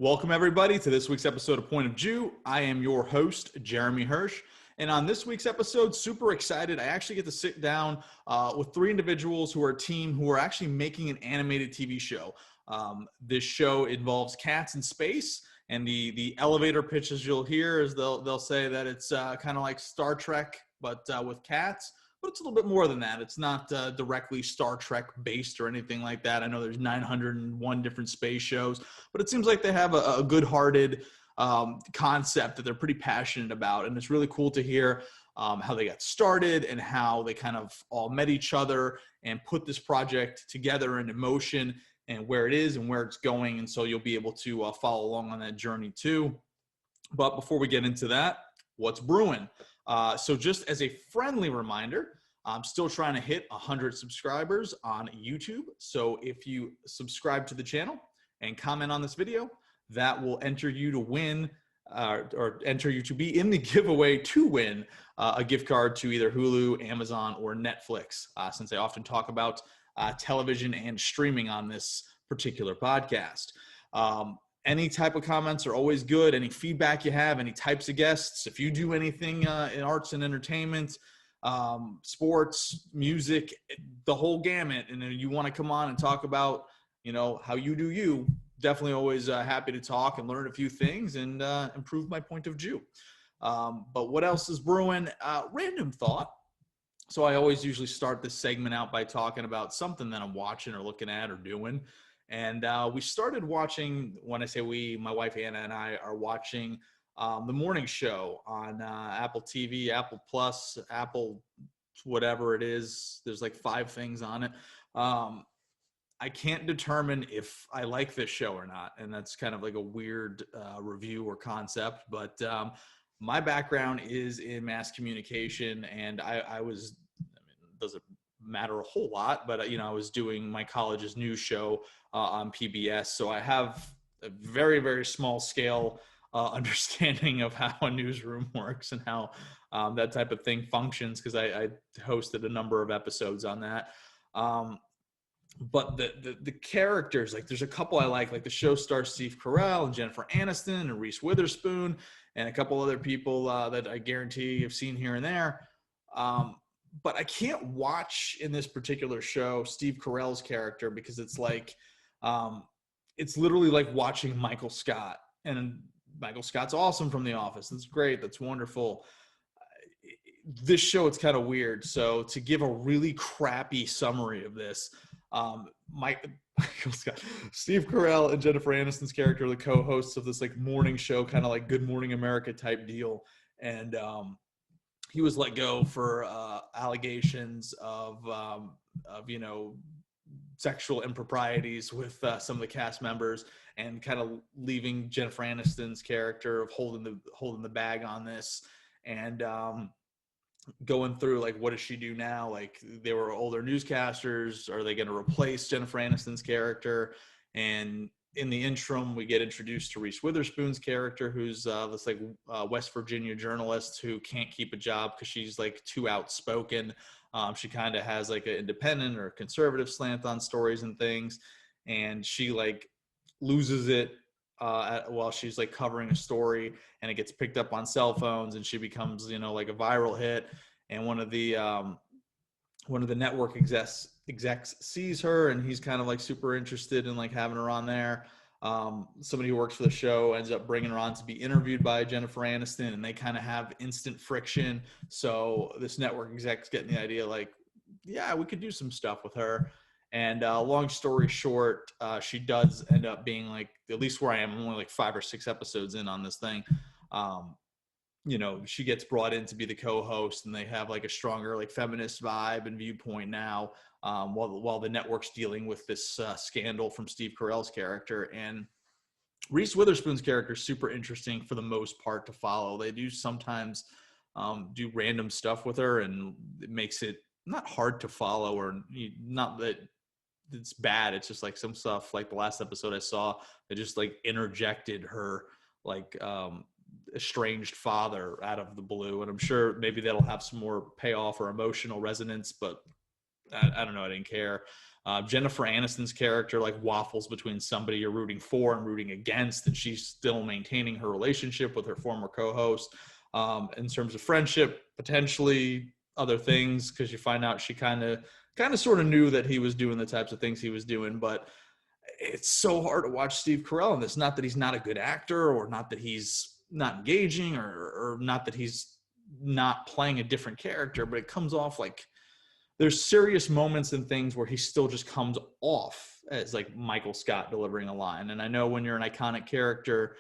Welcome, everybody, to this week's episode of Point of View. I am your host, Jeremy Hirsch. And on this week's episode, super excited. I actually get to sit down with three individuals who are a team who are actually making an animated TV show. This show involves cats in space. And the elevator pitches you'll hear is they'll say that it's kind of like Star Trek, but with cats. But it's a little bit more than that. It's not directly Star Trek based or anything like that. I know there's 901 different space shows, but it seems like they have a good-hearted concept that they're pretty passionate about. And it's really cool to hear how they got started and how they kind of all met each other and put this project together and in motion and where it is and where it's going. And so you'll be able to follow along on that journey too. But before we get into that, what's brewing? So just as a friendly reminder, I'm still trying to hit 100 subscribers on YouTube. So if you subscribe to the channel and comment on this video, that will enter you to win or enter you to be in the giveaway to win a gift card to either Hulu, Amazon, or Netflix, since I often talk about television and streaming on this particular podcast. Any type of comments are always good. Any feedback you have, any types of guests, if you do anything in arts and entertainment, sports, music, the whole gamut, and then you want to come on and talk about, how you do you, definitely always happy to talk and learn a few things and improve my point of view. But what else is brewing? Random thought. So I always usually start this segment out by talking about something that I'm watching or looking at or doing. And we started watching, when I say we, my wife Anna and I are watching the morning show on Apple TV, Apple Plus, Apple whatever it is. There's like 5 things on it. I can't determine if I like this show or not. And that's kind of like a weird review or concept. But my background is in mass communication, and I was, it doesn't matter a whole lot, but I was doing my college's news show on PBS. So I have a very, very small scale understanding of how a newsroom works and how that type of thing functions, because I hosted a number of episodes on that. But the characters, like there's a couple I like the show stars Steve Carell and Jennifer Aniston and Reese Witherspoon and a couple other people that I guarantee you've seen here and there. But I can't watch in this particular show Steve Carell's character, because it's like, it's literally like watching Michael Scott. And Michael Scott's awesome from The Office. That's great. That's wonderful. This show, it's kind of weird. So to give a really crappy summary of this, Michael Scott, Steve Carell and Jennifer Aniston's character are the co-hosts of this like morning show, kind of like Good Morning America type deal. And he was let go for allegations of sexual improprieties with some of the cast members, and kind of leaving Jennifer Aniston's character of holding the bag on this, and going through like, what does she do now? Like, they were older newscasters. Are they going to replace Jennifer Aniston's character? And in the interim, we get introduced to Reese Witherspoon's character, who's this like West Virginia journalist who can't keep a job because she's like too outspoken. She kind of has like an independent or conservative slant on stories and things, and she like loses it while she's like covering a story, and it gets picked up on cell phones, and she becomes like a viral hit. And one of the network execs sees her, and he's kind of like super interested in like having her on there. Somebody who works for the show ends up bringing her on to be interviewed by Jennifer Aniston, and they kind of have instant friction. So this network exec's getting the idea like, yeah, we could do some stuff with her. And long story short, she does end up being like, at least where I am, I'm only like 5 or 6 episodes in on this thing. She gets brought in to be the co-host, and they have like a stronger like feminist vibe and viewpoint now, while the network's dealing with this scandal from Steve Carell's character. And Reese Witherspoon's character is super interesting for the most part to follow. They do sometimes do random stuff with her, and it makes it not hard to follow, or not that it's bad. It's just like some stuff, like the last episode I saw, they just like interjected her like estranged father out of the blue, and I'm sure maybe that'll have some more payoff or emotional resonance, but I don't know. I didn't care. Jennifer Aniston's character like waffles between somebody you're rooting for and rooting against, and she's still maintaining her relationship with her former co-host. In terms of friendship, potentially other things, because you find out she kind of sort of knew that he was doing the types of things he was doing. But it's so hard to watch Steve Carell in this. Not that he's not a good actor, or not that he's not engaging, or not that he's not playing a different character, but it comes off like there's serious moments and things where he still just comes off as like Michael Scott delivering a line. And I know when you're an iconic character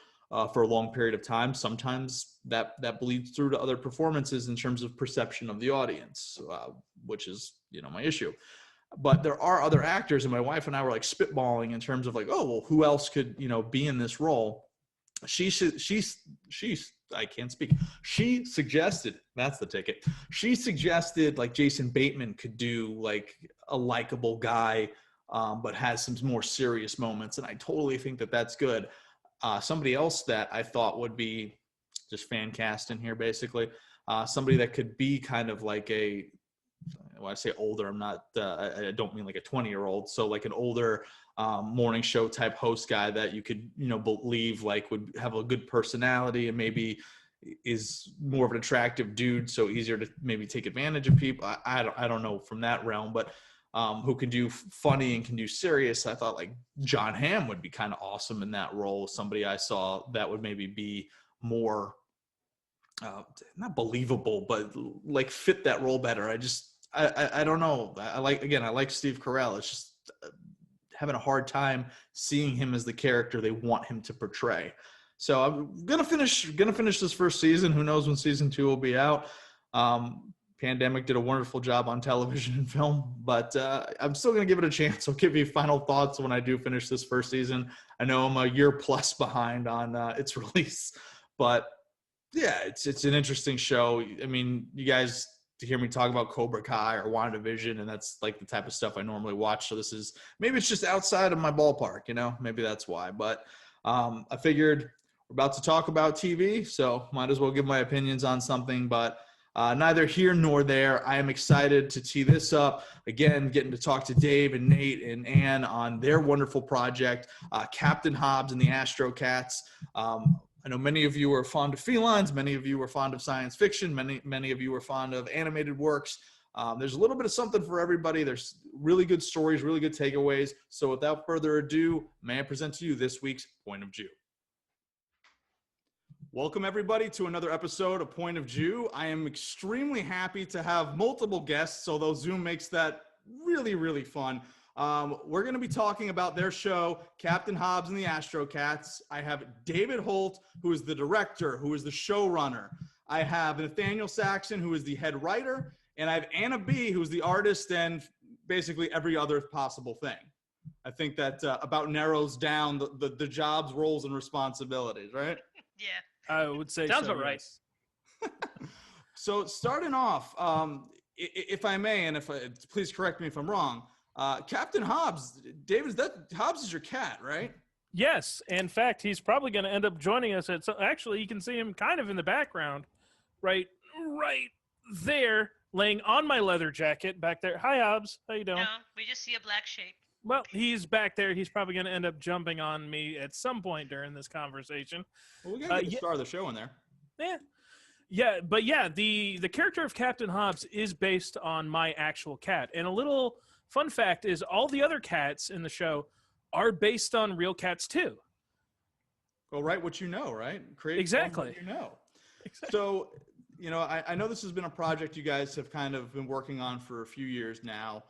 for a long period of time, sometimes that bleeds through to other performances in terms of perception of the audience, which is, my issue. But there are other actors, and my wife and I were like spitballing in terms of like, oh, well, who else could, be in this role? I can't speak. She suggested, that's the ticket. She suggested like Jason Bateman could do like a likable guy, but has some more serious moments. And I totally think that that's good. Somebody else that I thought would be just fan cast in here, basically, somebody that could be kind of like when I say older, I'm not, I don't mean like a 20-year-old. So like an older morning show type host guy that you could, believe like would have a good personality and maybe is more of an attractive dude. So easier to maybe take advantage of people. I don't know from that realm, but who can do funny and can do serious. I thought like John Hamm would be kind of awesome in that role. Somebody I saw that would maybe be more, not believable, but like fit that role better. I don't know. I like Steve Carell. It's just having a hard time seeing him as the character they want him to portray. So I'm gonna finish this first season. Who knows when season 2 will be out? Pandemic did a wonderful job on television and film, but I'm still gonna give it a chance. I'll give you final thoughts when I do finish this first season. I know I'm a year plus behind on its release, but yeah, it's an interesting show. I mean, you guys to hear me talk about Cobra Kai or WandaVision, and that's like the type of stuff I normally watch. So this is, maybe it's just outside of my ballpark, maybe that's why. But I figured we're about to talk about TV, so might as well give my opinions on something, but neither here nor there. I am excited to tee this up. Again, getting to talk to Dave and Nate and Ann on their wonderful project, Captain Hobbes and the Astrocats. I know many of you are fond of felines. Many of you are fond of science fiction. Many of you are fond of animated works. There's a little bit of something for everybody. There's really good stories, really good takeaways. So without further ado, may I present to you this week's Point of View. Welcome, everybody, to another episode of Point of View. I am extremely happy to have multiple guests, although Zoom makes that really, really fun. We're going to be talking about their show, Captain Hobbes and the Astrocats. I have David Holt, who is the director, who is the showrunner. I have Nathaniel Saxon, who is the head writer. And I have Anna B., who's the artist and basically every other possible thing. I think that about narrows down the jobs, roles, and responsibilities, right? Yeah. I would say sounds so, about right. yes. So starting off, if I may, and please correct me if I'm wrong, Captain Hobbes, David, Hobbes is your cat, right? Yes. In fact, he's probably going to end up joining us. Actually, you can see him kind of in the background, right there, laying on my leather jacket back there. Hi, Hobbes. How you doing? No, we just see a black shape. Well, he's back there. He's probably going to end up jumping on me at some point during this conversation. Well, we got to get the star of the show in there. Yeah, but yeah, the character of Captain Hobbes is based on my actual cat. And a little fun fact is all the other cats in the show are based on real cats too. Well, write what you know, right? Create exactly. What you know. Exactly. So, I know this has been a project you guys have kind of been working on for a few years now.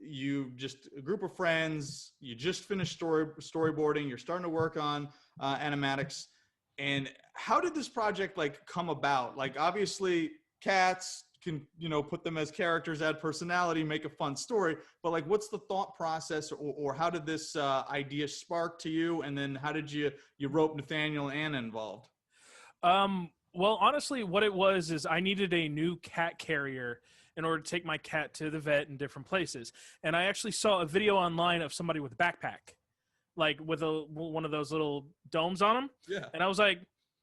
You just a group of friends, you just finished storyboarding, you're starting to work on animatics. And how did this project come about? Obviously cats can, put them as characters, add personality, make a fun story, but what's the thought process or how did this idea spark to you? And then how did you rope Nathaniel and Anna involved? Well, honestly, what it was is I needed a new cat carrier in order to take my cat to the vet in different places. And I actually saw a video online of somebody with a backpack, with one of those little domes on them. Yeah. And I was like,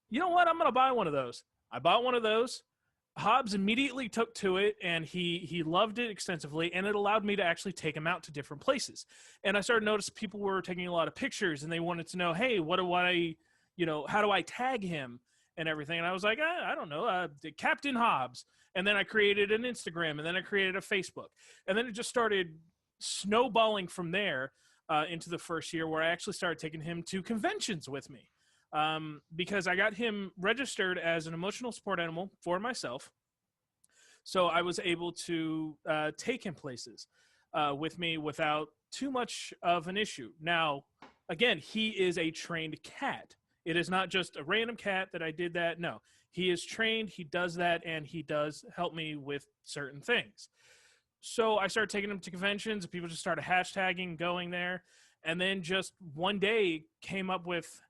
you know what? I'm going to buy one of those. I bought one of those. Hobbes immediately took to it, and he loved it extensively, and it allowed me to actually take him out to different places. And I started to notice people were taking a lot of pictures, and they wanted to know, hey, what do I, how do I tag him and everything? And I was like, I don't know, Captain Hobbes. And then I created an Instagram, and then I created a Facebook. And then it just started snowballing from there into the first year, where I actually started taking him to conventions with me. Because I got him registered as an emotional support animal for myself. So I was able to take him places with me without too much of an issue. Now, again, he is a trained cat. It is not just a random cat that I did that. No, he is trained. He does that, and he does help me with certain things. So I started taking him to conventions. People just started hashtagging, going there. And then just one day came up with,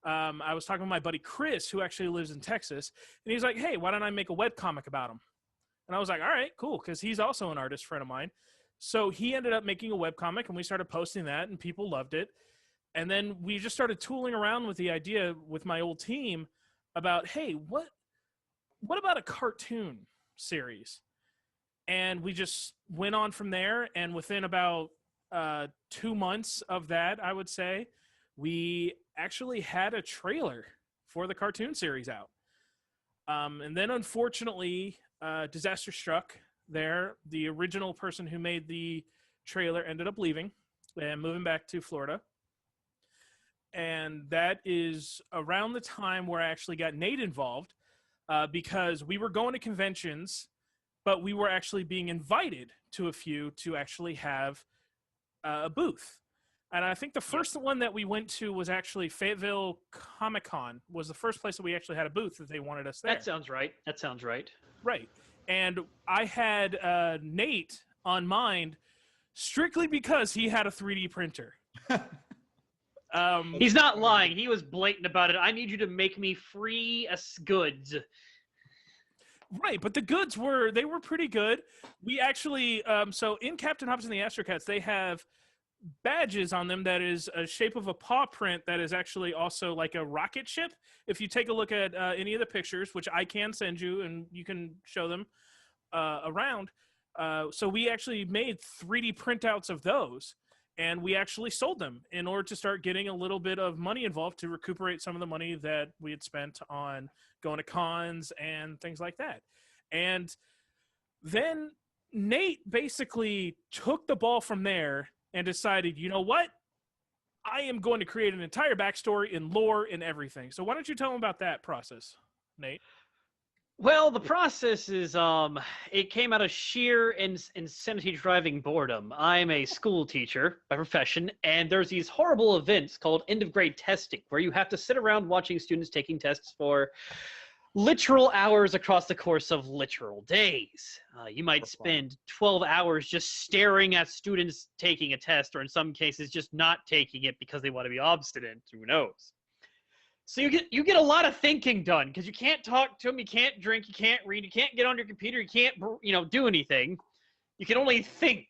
I was talking with my buddy Chris, who actually lives in Texas, and he's like, hey, why don't I make a webcomic about him? And I was like, all right, cool, because he's also an artist friend of mine. So he ended up making a webcomic, and we started posting that, and people loved it. And then we just started tooling around with the idea with my old team about, hey, what about a cartoon series? And we just went on from there, and within about 2 months of that, I would say, we actually had a trailer for the cartoon series out. And then, unfortunately, disaster struck there. The original person who made the trailer ended up leaving and moving back to Florida. And that is around the time where I actually got Nate involved, because we were going to conventions, but we were actually being invited to a few to actually have a booth. And I think the first one that we went to was actually Fayetteville Comic-Con, was the first place that we actually had a booth that they wanted us there. That sounds right. Right. And I had Nate on mind strictly because he had a 3D printer. He's not lying. He was blatant about it. I need you to make me free goods. Right, but the goods were pretty good. We actually, so in Captain Hobbes and the Astrocats, they have badges on them that is a shape of a paw print that is actually also like a rocket ship. If you take a look at any of the pictures, which I can send you and you can show them around. So we actually made 3D printouts of those, and we actually sold them in order to start getting a little bit of money involved to recuperate some of the money that we had spent on going to cons and things like that. And then Nate basically took the ball from there and decided, you know what? I am going to create an entire backstory and lore and everything. So why don't you tell them about that process, Nate? Well, the process is, it came out of sheer insanity driving boredom. I'm a school teacher by profession, and there's these horrible events called end of grade testing, where you have to sit around watching students taking tests for literal hours across the course of literal days. You might spend 12 hours just staring at students taking a test, or in some cases just not taking it because they want to be obstinate. Who knows? So you get a lot of thinking done, because you can't talk to them, you can't drink, you can't read, you can't get on your computer, you can't do anything. You can only think.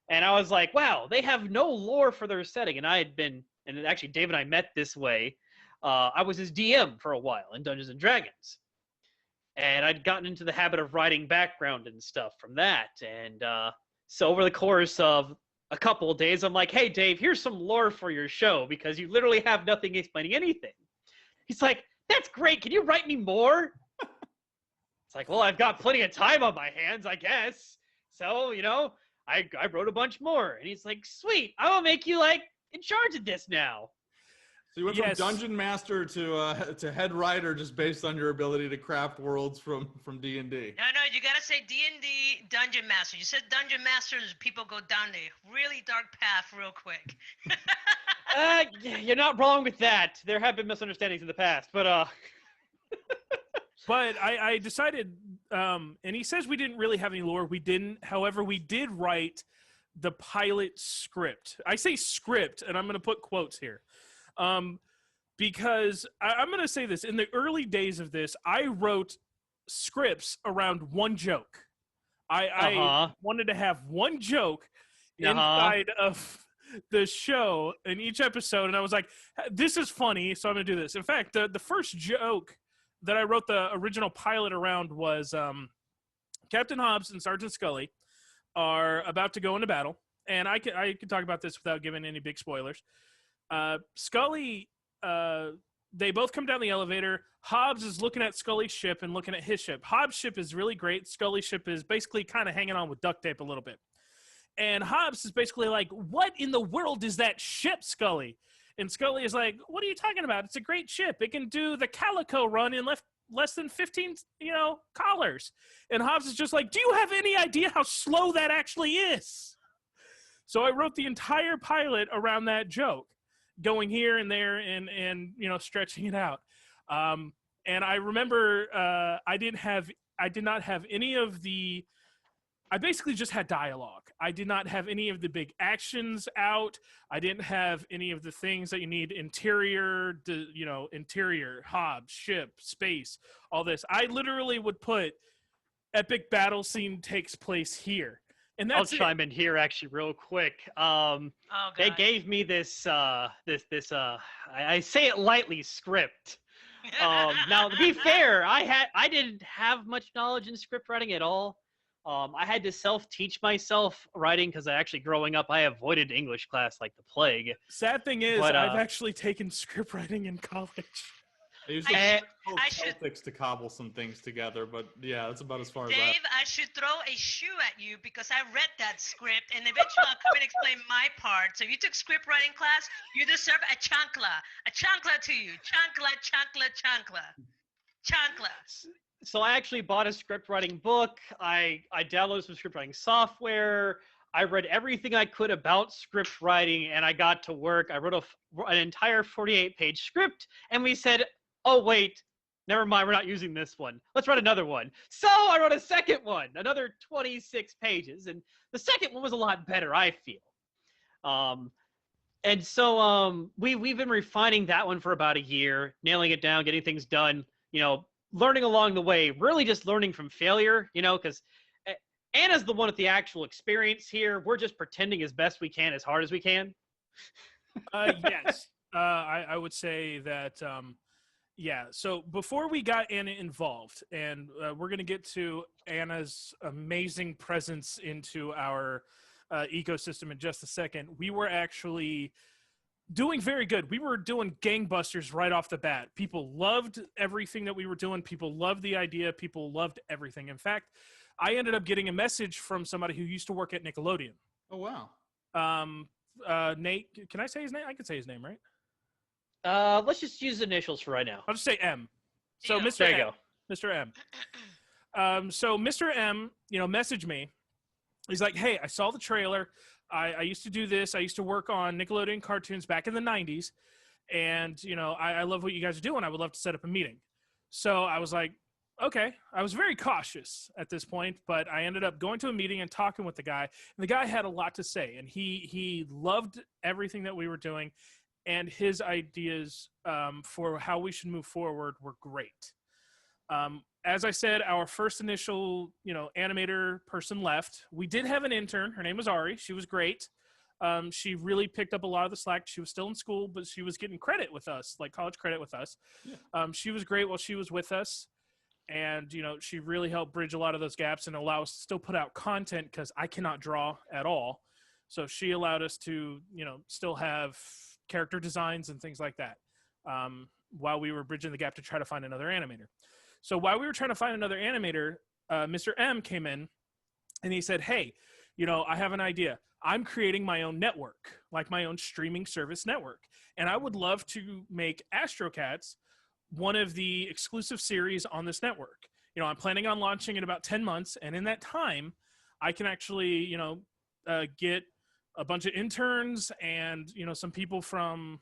And I was like, wow, they have no lore for their setting. And I had been, and actually Dave and I met this way. I was his DM for a while in Dungeons and Dragons, and I'd gotten into the habit of writing background and stuff from that. And so over the course of a couple of days, I'm like, hey, Dave, here's some lore for your show, because you literally have nothing explaining anything. He's like, that's great. Can you write me more? It's like, well, I've got plenty of time on my hands, I guess. So, I wrote a bunch more. And he's like, sweet, I will make you, in charge of this now. So you went from dungeon master to head writer just based on your ability to craft worlds from D&D. No, you gotta say D&D dungeon master. You said dungeon masters, people go down a really dark path real quick. You're not wrong with that. There have been misunderstandings in the past, but But I decided, and he says we didn't really have any lore. We didn't. However, we did write the pilot script. I say script, and I'm going to put quotes here. Because I'm going to say this. In the early days of this, I wrote scripts around one joke. I wanted to have one joke inside of the show in each episode, and I was like, this is funny, so I'm going to do this. In fact, the first joke that I wrote the original pilot around was Captain Hobbes and Sergeant Scully are about to go into battle, and I can talk about this without giving any big spoilers. Scully, they both come down the elevator. Hobbes is looking at Scully's ship and looking at his ship. Hobbes' ship is really great. Scully's ship is basically kind of hanging on with duct tape a little bit. And Hobbes is basically like, what in the world is that ship, Scully? And Scully is like, what are you talking about? It's a great ship. It can do the Calico run in less than 15, collars. And Hobbes is just like, do you have any idea how slow that actually is? So I wrote the entire pilot around that joke, going here and there and stretching it out. And I remember I did not have any of the. I basically just had dialogue. I did not have any of the big actions out. I didn't have any of the things that you need: interior, Hobbes, ship, space, all this. I literally would put epic battle scene takes place here. And that's I'll chime in here actually real quick. They gave me this I say it lightly, script. Now to be fair, I didn't have much knowledge in script writing at all. I had to self-teach myself writing because growing up, I avoided English class like the plague. Sad thing is, I've actually taken script writing in college. I used Celtics to cobble some things together, but yeah, that's about as far as that. Dave, I should throw a shoe at you because I read that script, and eventually I'll come and explain my part. So if you took script writing class, you deserve a chancla to you. Chancla. So I actually bought a script writing book. I downloaded some script writing software. I read everything I could about script writing, and I got to work. I wrote an entire 48-page script, and we said, oh, wait, never mind, we're not using this one. Let's write another one. So I wrote a second one, another 26 pages, and the second one was a lot better, I feel. And so we've been refining that one for about a year, nailing it down, getting things done, learning along the way, really just learning from failure, because Anna's the one with the actual experience here. We're just pretending as best we can, as hard as we can. Yes. I would say that, yeah. So before we got Anna involved, and we're going to get to Anna's amazing presence into our ecosystem in just a second, we were actually doing very good. We were doing gangbusters right off the bat. People loved everything that we were doing. People loved the idea. People loved everything. In fact, I ended up getting a message from somebody who used to work at Nickelodeon. Oh, wow. Nate, can I say his name? I can say his name, right? Let's just use initials for right now. I'll just say M. So Yeah. Mr. There you M. go. Mr. M. So Mr. M, messaged me. He's like, hey, I saw the trailer. I used to do this. I used to work on Nickelodeon cartoons back in the 90s. And, I love what you guys are doing. I would love to set up a meeting. So I was like, okay. I was very cautious at this point, but I ended up going to a meeting and talking with the guy. And the guy had a lot to say. And he loved everything that we were doing. And his ideas for how we should move forward were great. As I said, our first initial, animator person left. We did have an intern. Her name was Ari. She was great. She really picked up a lot of the slack. She was still in school, but she was getting credit with us, like college credit with us. Yeah. She was great while she was with us. And, she really helped bridge a lot of those gaps and allow us to still put out content because I cannot draw at all. So she allowed us to, still have character designs and things like that while we were bridging the gap to try to find another animator. So while we were trying to find another animator, Mr. M came in and he said, hey, I have an idea. I'm creating my own network, like my own streaming service network. And I would love to make Astrocats one of the exclusive series on this network. I'm planning on launching in about 10 months. And in that time, I can actually, get a bunch of interns and, some people from,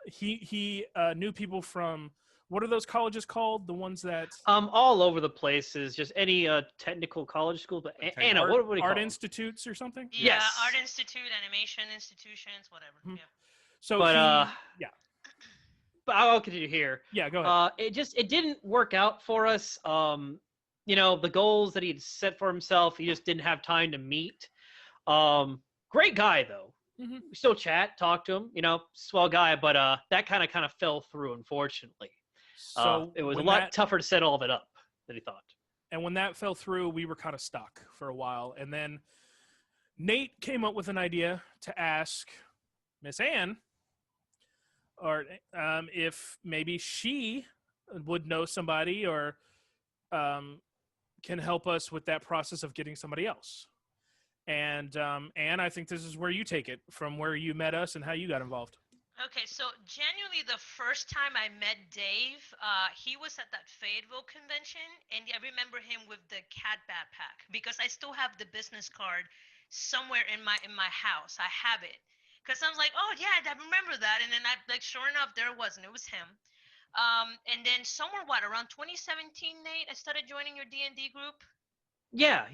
he knew people from, what are those colleges called? The ones that all over the place is just any technical college school. But Anna, what do you call art them? institutes or something? Yeah, Yes. art institute, animation institutions, whatever. Mhm. Yeah. So But yeah, but I'll continue here. yeah, go ahead. It didn't work out for us. The goals that he had set for himself, he just didn't have time to meet. Great guy though. Mhm. We still chat, talk to him. Swell guy, but that kind of fell through, unfortunately. So It was a when lot that tougher to set all of it up than he thought. and when that fell through, we were kind of stuck for a while. And then Nate came up with an idea to ask Miss Ann, or if maybe she would know somebody or um, can help us with that process of getting somebody else. And Ann, I think this is where you take it from where you met us and how you got involved. Okay, so genuinely the first time I met Dave, he was at that Fayetteville convention, and I remember him with the cat backpack because I still have the business card somewhere in my house. I have it because I was like, oh yeah, I remember that, and then I like sure enough there it was, and it was him. And then somewhere around 2017, Nate, I started joining your D&D group. Yeah.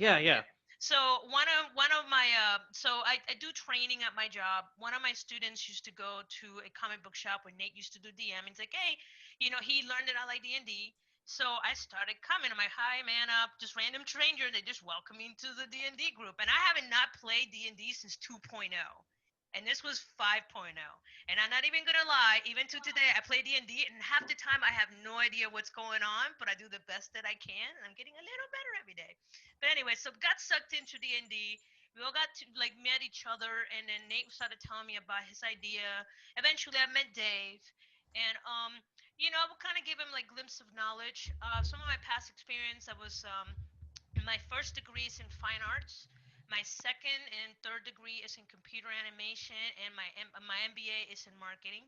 So one of my so I do training at my job. One of my students used to go to a comic book shop where Nate used to do DM. He's like, hey, he learned that I like D&D. So I started coming. I'm like, hi, man, just random stranger. They just welcome me to the D&D group, and I haven't not played D&D since 2.0. And this was 5.0. And I'm not even gonna lie, even to today, I play D&D, and half the time I have no idea what's going on, but I do the best that I can, and I'm getting a little better every day. But anyway, so got sucked into D&D. We all got to like met each other, and then Nate started telling me about his idea. Eventually, I met Dave, and I would kind of give him like glimpse of knowledge. Some of my past experience, I was my first degree is in fine arts. My second and third degree is in computer animation, and my MBA is in marketing.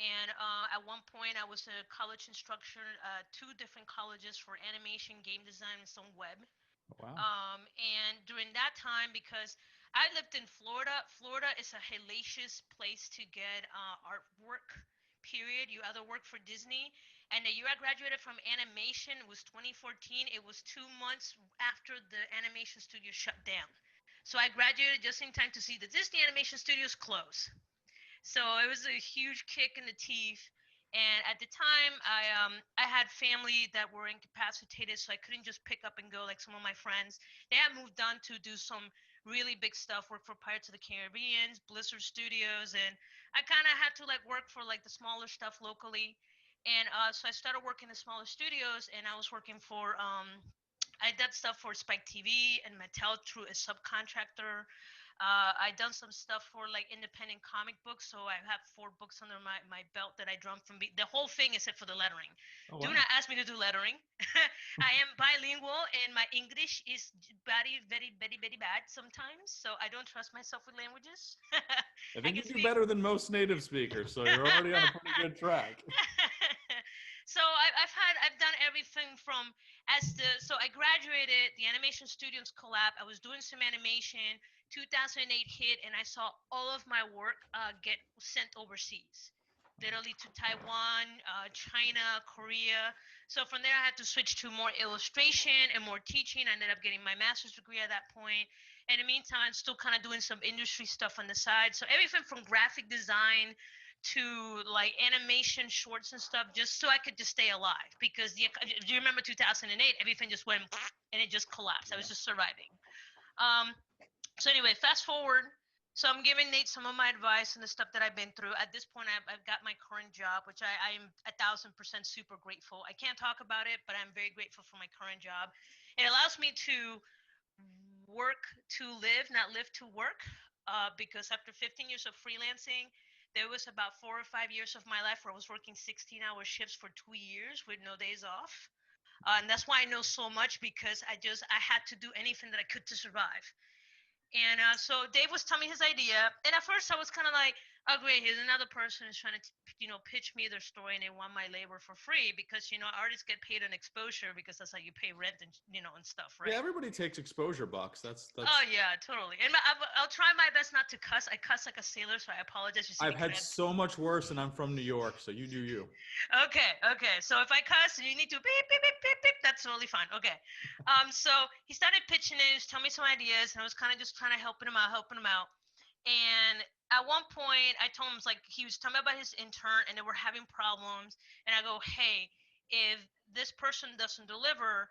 And at one point, I was a college instructor, two different colleges for animation, game design, and some web. Wow. And during that time, because I lived in Florida, Florida is a hellacious place to get artwork. Period. You either work for Disney, and the year I graduated from animation was 2014. It was 2 months after the animation studio shut down. So I graduated just in time to see the Disney animation studios close. So it was a huge kick in the teeth. And at the time, I had family that were incapacitated, so I couldn't just pick up and go like some of my friends. They had moved on to do some really big stuff, work for Pirates of the Caribbean, Blizzard Studios, and I kind of had to like work for like the smaller stuff locally. And so I started working in smaller studios, and I was working for I did stuff for Spike TV and Mattel through a subcontractor. I done some stuff for like independent comic books, so I have 4 books under my belt that I drawn from the whole thing except for the lettering. Oh, Do wow. not ask me to do lettering. I am bilingual, and my English is very, very, very, very bad sometimes, so I don't trust myself with languages. I I think you can do speak. better than most native speakers, so you're already on a pretty good track. So I've done everything from I graduated the animation studios collab. I was doing some animation. 2008 hit, and I saw all of my work get sent overseas, literally to Taiwan, China, Korea. So from there, I had to switch to more illustration and more teaching. I ended up getting my master's degree at that point. In the meantime, I'm still kind of doing some industry stuff on the side. So everything from graphic design to like animation shorts and stuff, just so I could just stay alive. Because do you remember 2008? Everything just went and it just collapsed. I was just surviving. Um, so anyway, fast forward. So I'm giving Nate some of my advice and the stuff that I've been through. At this point, I've got my current job, which I'm 1,000% super grateful. I can't talk about it, but I'm very grateful for my current job. It allows me to work to live, not live to work. Because after 15 years of freelancing, there was about 4 or 5 years of my life where I was working 16-hour shifts for 2 years with no days off. And that's why I know so much, because I had to do anything that I could to survive. And so Dave was telling me his idea, and at first I was kind of like, "Oh, great! Here's another person who's trying to, pitch me their story, and they want my labor for free because artists get paid on exposure because that's how you pay rent and and stuff, right?" Yeah, everybody takes exposure bucks. That's. Oh yeah, totally. And I'll try my best not to cuss. I cuss like a sailor, so I apologize. You see I've me had cramp. so much worse, and I'm from New York, so you do you. Okay. So if I cuss and you need to beep beep beep beep beep, that's totally fine. Okay. So he started pitching it, he was telling me some ideas, and I was kind of just trying to helping him out. And at one point, I told him, like, he was telling me about his intern, and they were having problems. And I go, hey, if this person doesn't deliver,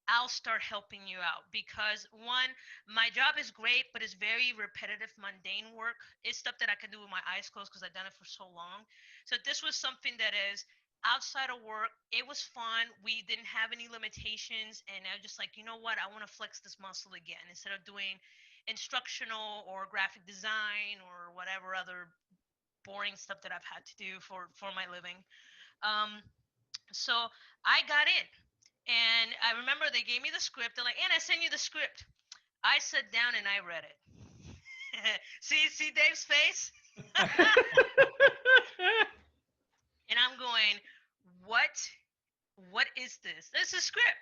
I'll start helping you out, because one, my job is great, but it's very repetitive, mundane work. It's stuff that I can do with my eyes closed because I've done it for so long. So this was something that is outside of work, it was fun. We didn't have any limitations, and I was just like, you know what? I want to flex this muscle again instead of doing instructional or graphic design or whatever other boring stuff that I've had to do for my living. Um, so I got in, and I remember they gave me the script. They're like, "And I sent you the script." I sat down and I read it. See Dave's face? And I'm going, what? What is this? This is a script.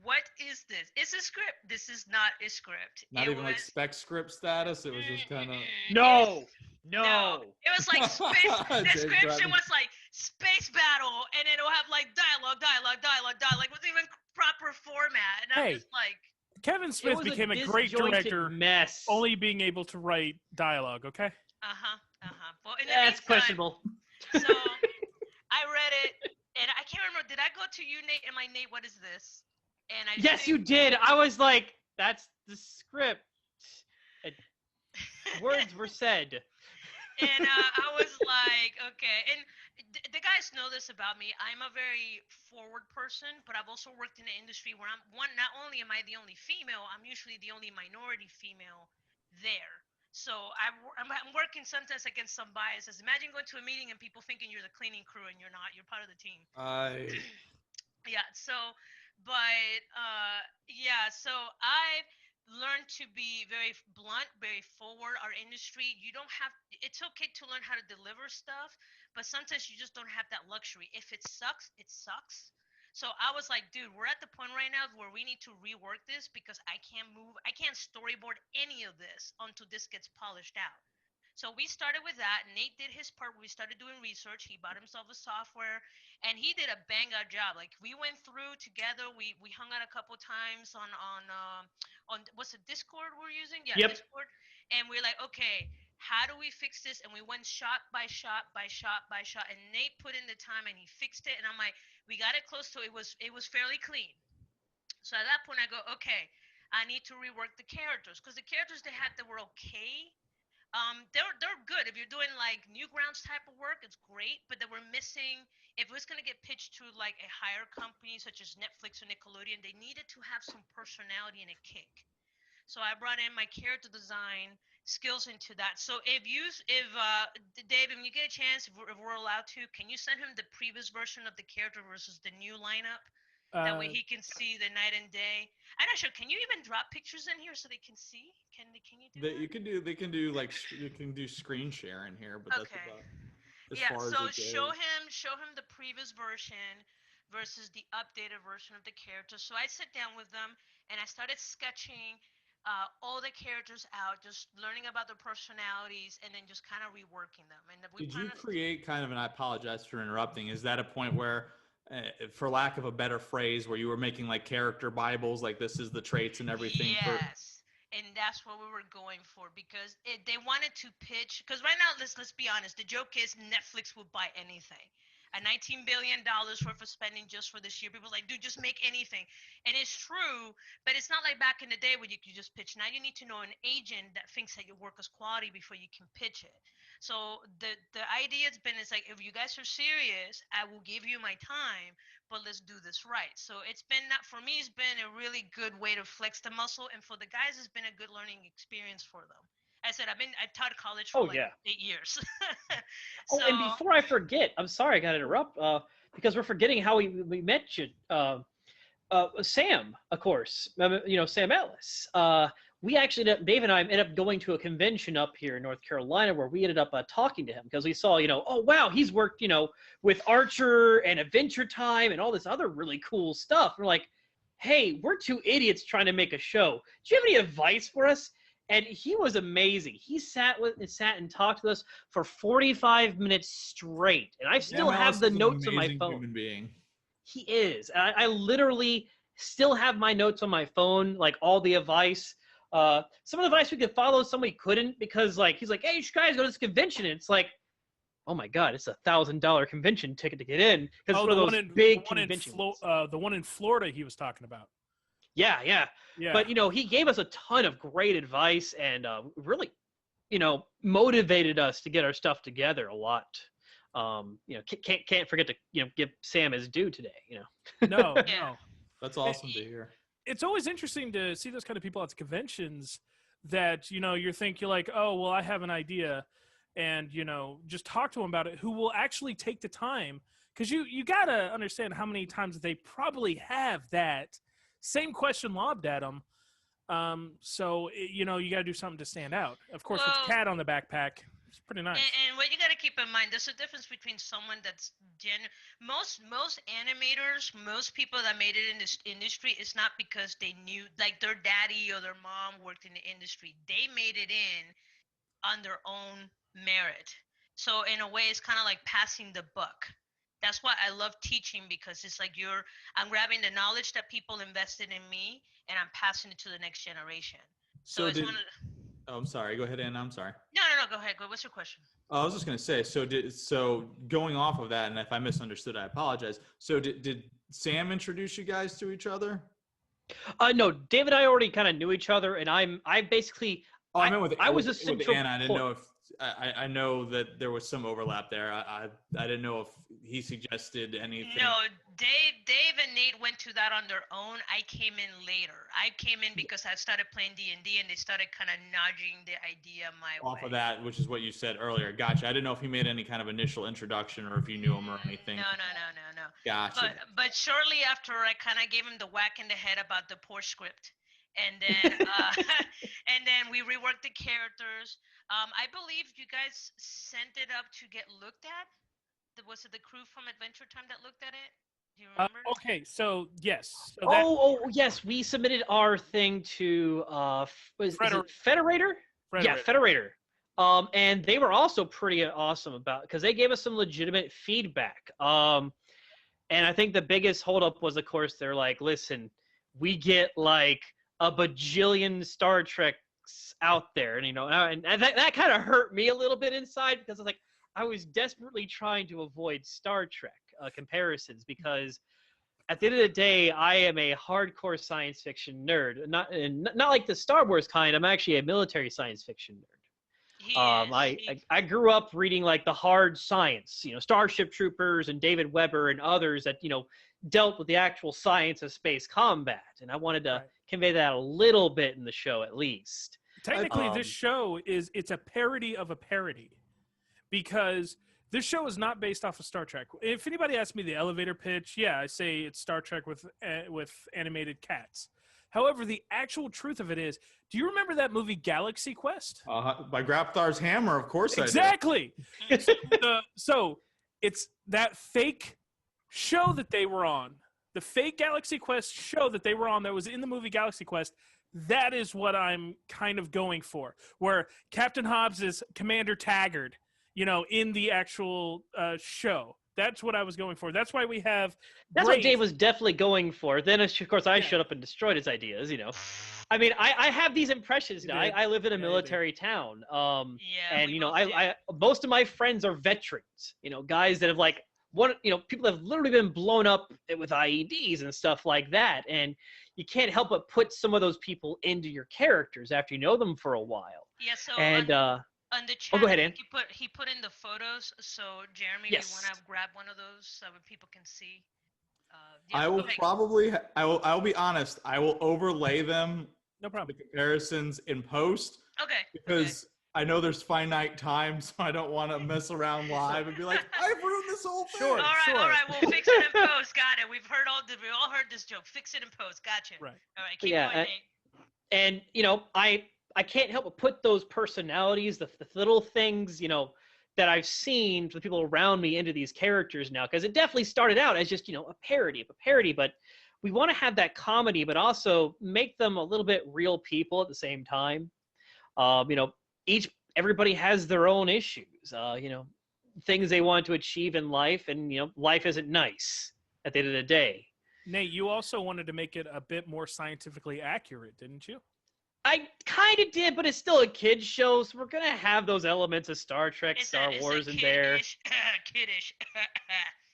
What is this? It's a script. This is not a script. Not even like spec script status. It was just kind of No. It was like space. The James description Bradley. was like space battle, and it'll have like dialogue. With even proper format. And I'm Hey. just like, Kevin It Smith was became a great disjointed director, mess. only being able to write dialogue. Okay. Well, in the That's meantime, questionable. So I read it, and I can't remember. Did I go to you, Nate? Am I Nate? What is this? And I Yes, you did. I was like, that's the script. Words were said. And I was like, okay. And the guys know this about me. I'm a very forward person, but I've also worked in an industry where not only am I the only female, I'm usually the only minority female there. So I'm working sometimes against some biases. Imagine going to a meeting and people thinking you're the cleaning crew and you're not. You're part of the team. Yeah. So, but yeah. So I've learned to be very blunt, very forward. Our industry, you don't have. It's okay to learn how to deliver stuff, but sometimes you just don't have that luxury. If it sucks, it sucks. So I was like, dude, we're at the point right now where we need to rework this because I can't storyboard any of this until this gets polished out. So we started with that. Nate did his part. We started doing research. He bought himself a software, and he did a bang up job. Like we went through together. We hung out a couple times on what's the Discord we're using? Yeah, Yep. Discord. And we're like, okay, how do we fix this? And we went shot by shot by shot by shot. And Nate put in the time and he fixed it. And I'm like, we got it close to it was fairly clean. So at that point I go, okay, I need to rework the characters because the characters they had that were okay. They're good if you're doing like Newgrounds type of work. It's great, but they were missing. If it was gonna get pitched to like a higher company such as Netflix or Nickelodeon, they needed to have some personality and a kick. So I brought in my character design skills into that. So Dave, when you get a chance, if we're allowed to, can you send him the previous version of the character versus the new lineup? That way he can see the night and day. I'm not sure. Can you even drop pictures in here so they can see? Can you do that? They can do like you can do screen share in here, but that's Okay. about as Yeah. far So as it show goes. him the previous version versus the updated version of the character. So I sat down with them and I started sketching all the characters out, just learning about their personalities, and then just kind of reworking them. And we Did you create kind of, and I apologize for interrupting, is that a point where, for lack of a better phrase, where you were making like character Bibles, like this is the traits and everything? Yes. And that's what we were going for because they wanted to pitch. Because right now, let's be honest. The joke is Netflix will buy anything. A $19 billion worth of spending just for this year. People are like, dude, just make anything. And it's true, but it's not like back in the day where you could just pitch. Now you need to know an agent that thinks that your work is quality before you can pitch it. So the idea has been, it's like, if you guys are serious, I will give you my time, but let's do this right. So it's been, not for me, it's been a really good way to flex the muscle. And for the guys, it's been a good learning experience for them. I said, I taught college for 8 years. Oh, and before I forget, I'm sorry I got to interrupt, because we're forgetting how we mentioned Sam, of course, Sam Ellis. We actually, Dave and I ended up going to a convention up here in North Carolina where we ended up talking to him because we saw, oh, wow, he's worked, with Archer and Adventure Time and all this other really cool stuff. We're like, hey, we're two idiots trying to make a show. Do you have any advice for us? And he was amazing. He sat and talked to us for 45 minutes straight. And I still have the notes on my phone. Human being. He is. I literally still have my notes on my phone, like all the advice. Some of the advice we could follow, some we couldn't, because like he's like, hey, you guys go to this convention. And it's like, oh my God, it's $1,000 convention ticket to get in. Because it's one of those big conventions. The one in Florida he was talking about. Yeah. But, he gave us a ton of great advice and really, motivated us to get our stuff together a lot. Can't forget to give Sam his due today. No, Yeah. no. That's awesome to hear. It's always interesting to see those kind of people at the conventions that, you're like, oh, well, I have an idea, and, just talk to them about it, who will actually take the time. Because you got to understand how many times they probably have that same question lobbed at them. So, you got to do something to stand out. Of course, with the cat on the backpack, it's pretty nice. And what you got to keep in mind, there's a difference between someone that's most animators, most people that made it in this industry, it's not because they knew, like their daddy or their mom worked in the industry. They made it in on their own merit. So in a way, it's kind of like passing the buck. That's why I love teaching, because it's like I'm grabbing the knowledge that people invested in me, and I'm passing it to the next generation. So it's one of the, Oh, I'm sorry. Go ahead, Anna. I'm sorry. No. Go ahead. What's your question? I was just going to say, so going off of that, and if I misunderstood, I apologize. So did Sam introduce you guys to each other? No, Dave and I already kind of knew each other, and I basically. Oh, I meant with central Anna. I didn't know if I know that there was some overlap there. I didn't know if he suggested anything. No, Dave and Nate went to that on their own. I came in later. I came in because I started playing D&D, and they started kind of nudging the idea my way. Off of that, which is what you said earlier. Gotcha. I didn't know if he made any kind of initial introduction or if you knew him or anything. No. Gotcha. But shortly after, I kind of gave him the whack in the head about the poor script. And then and then we reworked the characters. I believe you guys sent it up to get looked at. Was it the crew from Adventure Time that looked at it? Do you remember? Okay, so yes. So yes, we submitted our thing to is it Federator? Yeah, Federator. And they were also pretty awesome because they gave us some legitimate feedback. And I think the biggest holdup was, of course, they're like, listen, we get like a bajillion Star Treks out there, and that kind of hurt me a little bit inside, because I was desperately trying to avoid Star Trek comparisons, because at the end of the day, I am a hardcore science fiction nerd, not like the Star Wars kind. I'm actually a military science fiction nerd. I grew up reading like the hard science, Starship Troopers and David Weber and others that dealt with the actual science of space combat, and I wanted to convey that a little bit in the show, at least. Technically, this show it's a parody of a parody, because this show is not based off of Star Trek. If anybody asks me the elevator pitch, yeah, I say it's Star Trek with animated cats. However, the actual truth of it is, do you remember that movie Galaxy Quest? By Grapthar's Hammer, of course exactly. I do. So it's that fake show that they were on, the fake Galaxy Quest show that they were on that was in the movie Galaxy Quest. That is what I'm kind of going for, where Captain Hobbes is Commander Taggart, in the actual show. That's what I was going for. That's why we have. That's what Dave was definitely going for. Then, of course, I showed up and destroyed his ideas. I mean, I have these impressions now. I live in a military town. And I most of my friends are veterans. Guys that have people have literally been blown up with IEDs and stuff like that. And you can't help but put some of those people into your characters after you know them for a while. Yeah. So and on the chat, go ahead, Ann. he put in the photos. So Jeremy, yes. you want to grab one of those so that people can see. I will I will be honest. I will overlay them. No problem. The comparisons in post. Okay. Because I know there's finite time, so I don't want to mess around live and be like, I've ruined this whole thing. Sure. All right. We'll fix it in post. Got it. We all heard this joke. Fix it in post. Gotcha. Right. All right. Keep going, Nate. And I can't help but put those personalities, the little things, that I've seen for the people around me into these characters now, because it definitely started out as just, a parody, but we want to have that comedy, but also make them a little bit real people at the same time. Everybody has their own issues, things they want to achieve in life, and, life isn't nice at the end of the day. Nate, you also wanted to make it a bit more scientifically accurate, didn't you? I kind of did, but it's still a kid's show, so we're going to have those elements of Star Trek, Star Wars in there. Kiddish.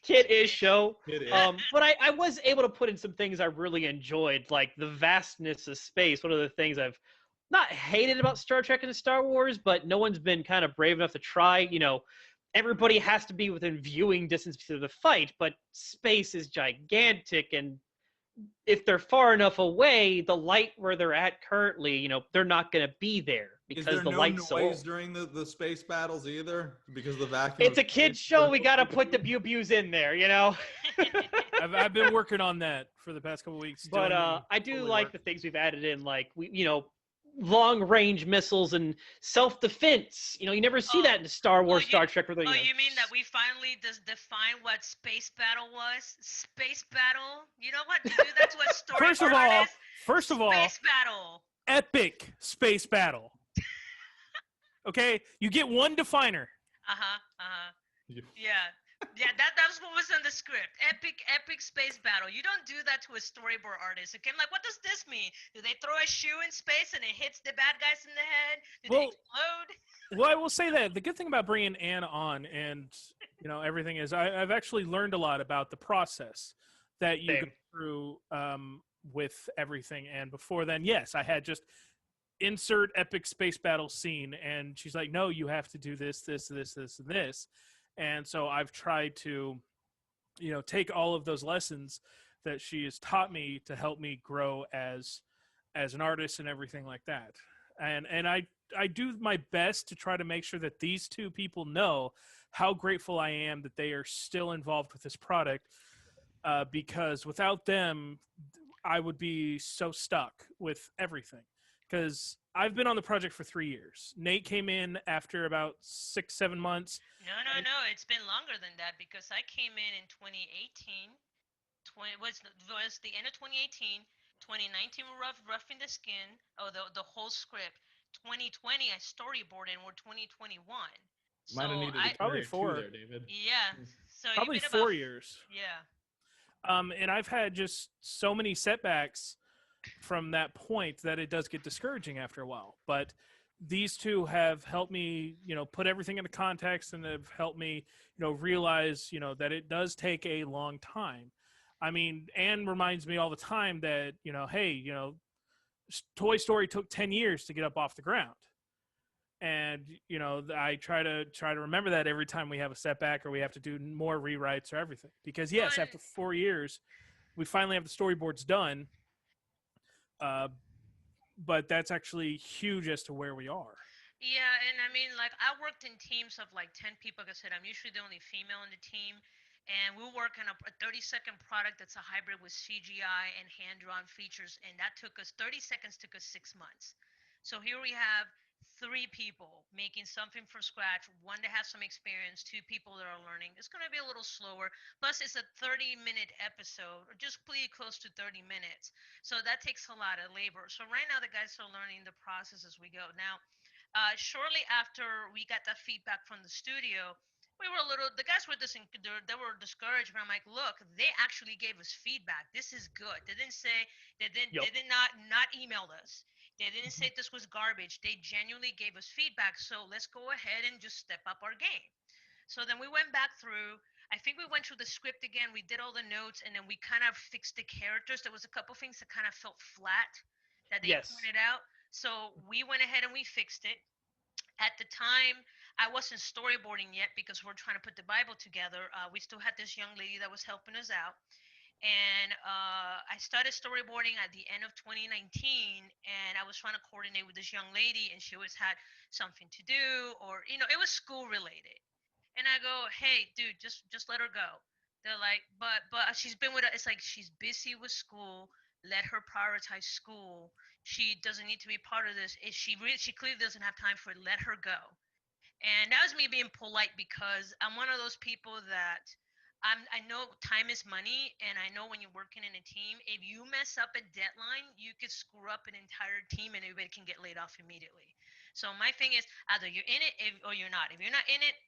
Kid-ish show. Kid-ish. But I was able to put in some things I really enjoyed, like the vastness of space. One of the things I've not hated about Star Trek and Star Wars, but no one's been kind of brave enough to try, everybody has to be within viewing distance to the fight, but space is gigantic, and if they're far enough away, the light where they're at currently, they're not going to be there Is because there the no light's so noise old. during the space battles either? Because of the vacuum. It's of a kid's space? show. We got to put the pew-pews in there, I've been working on that for the past couple weeks. But I do like the things we've added in, like long-range missiles and self-defense. You never see that in Star Wars, Star Trek. Where you mean that we finally define what space battle was? Space battle? You know what? That's what story First of all, space battle. Epic space battle. Okay, you get one definer. Yeah, that's what was in the script. Epic space battle. You don't do that to a storyboard artist. Okay, I'm like, what does this mean? Do they throw a shoe in space and it hits the bad guys in the head? Do they explode? Well, I will say that the good thing about bringing Anne on and everything is I've actually learned a lot about the process that you go through with everything. And before then, yes, I had just insert epic space battle scene, and she's like, no, you have to do this, and this. And so I've tried to, take all of those lessons that she has taught me to help me grow as an artist and everything like that. And I do my best to try to make sure that these two people know how grateful I am that they are still involved with this product, because without them, I would be so stuck with everything. Because I've been on the project for 3 years. Nate came in after about 6-7 months. No. It's been longer than that because I came in 2018. Was the end of 2018. 2019 we're roughing the skin. Oh, the whole script. 2020 I storyboarded, and we're 2021. So Might have needed probably 4 there, David. Yeah. So probably you've been 4 about, years. Yeah. And I've had just so many setbacks from that point that it does get discouraging after a while. But these two have helped me, put everything into context, and have helped me, realize, that it does take a long time. I mean, Anne reminds me all the time that, hey, Toy Story took 10 years to get up off the ground. And, I try to remember that every time we have a setback or we have to do more rewrites or everything. Because, yes, after 4 years, we finally have the storyboards done. But that's actually huge as to where we are. Yeah, and I mean, like, I worked in teams of like 10 people. Like I said, I'm usually the only female in the team. And we'll work on a 30-second product that's a hybrid with CGI and hand-drawn features. And that took us 30 seconds, took us 6 months. So here we have 3 people making something from scratch, one that has some experience, 2 people that are learning. It's going to be a little slower. Plus, it's a 30-minute episode, or just pretty close to 30 minutes. So that takes a lot of labor. So right now, the guys are learning the process as we go. Now, shortly after we got that feedback from the studio, the guys were they were discouraged, but I'm like, look, they actually gave us feedback. This is good. They did not email us. They didn't say this was garbage. They genuinely gave us feedback. So let's go ahead and just step up our game. So then we went back through. I think we went through the script again. We did all the notes, and then we kind of fixed the characters. There was a couple things that kind of felt flat that they pointed out. So we went ahead and we fixed it. At the time, I wasn't storyboarding yet because we're trying to put the Bible together. We still had this young lady that was helping us out. And I started storyboarding at the end of 2019, and I was trying to coordinate with this young lady, and she always had something to do, or it was school related. And I go, hey, dude, just let her go. They're like, but she's been with us. It's like she's busy with school. Let her prioritize school. She doesn't need to be part of this. She clearly doesn't have time for it. Let her go. And that was me being polite because I'm one of those people that I know time is money, and I know when you're working in a team, if you mess up a deadline, you could screw up an entire team, and everybody can get laid off immediately. So my thing is, either you're in it or you're not. If you're not in it,